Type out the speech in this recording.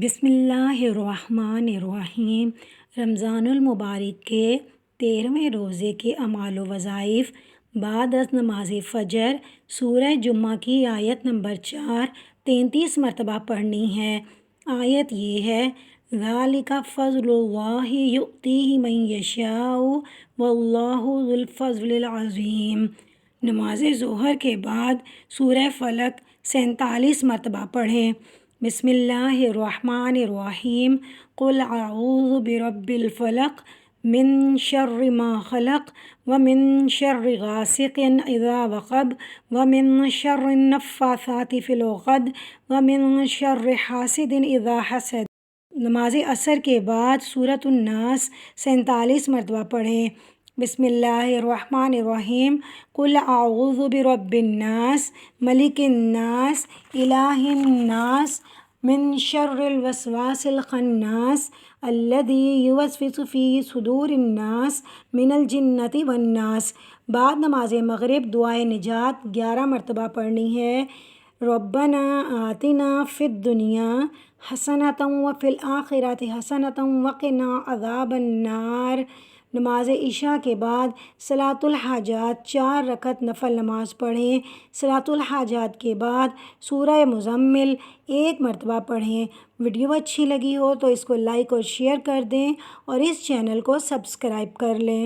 بسم اللہ الرحمن الرحیم۔ رمضان المبارک کے 13ویں روزے کے اعمال و وظائف بعد از نماز فجر سورہ جمعہ کی آیت نمبر 4 33 مرتبہ پڑھنی ہے۔ آیت یہ ہے: ذَلِكَ فَضْلُ اللَّهِ يُؤْتِيهِ مَن يَشَاءُ وَاللَّهُ ذُو الْفَضْلِ الْعَظِيمِ۔ نماز ظہر کے بعد سورہ فلق 47 مرتبہ پڑھیں۔ بسم اللہ الرحمن الرحیم۔ قل اعوذ برب الفلق من شر ما خلق ومن شر غاسق اذا وقب ومن شر النفاثات فی العقد ومن شر حاسد اذا حسد۔ نماز عصر کے بعد سورۃ الناس 47 مرتبہ پڑھیں۔ بسم اللہ الرحمن الرحیم۔ قل اعوذ برب الناس ملک الناس الہ الناس من شر الوسواس الخناس الذی یوسوس فی صدور الناس من الجنۃ والناس۔ بعد نماز مغرب دعائے نجات 11 مرتبہ پڑھنی ہے۔ ربنا آتنا فی الدنیا حسنۃ وفی الآخرۃ حسنۃ وقنا عذاب النار۔ نماز عشاء کے بعد صلاۃ الحاجات 4 رکعت نفل نماز پڑھیں۔ صلاۃ الحاجات کے بعد سورہ مزمل 1 مرتبہ پڑھیں۔ ویڈیو اچھی لگی ہو تو اس کو لائک اور شیئر کر دیں اور اس چینل کو سبسکرائب کر لیں۔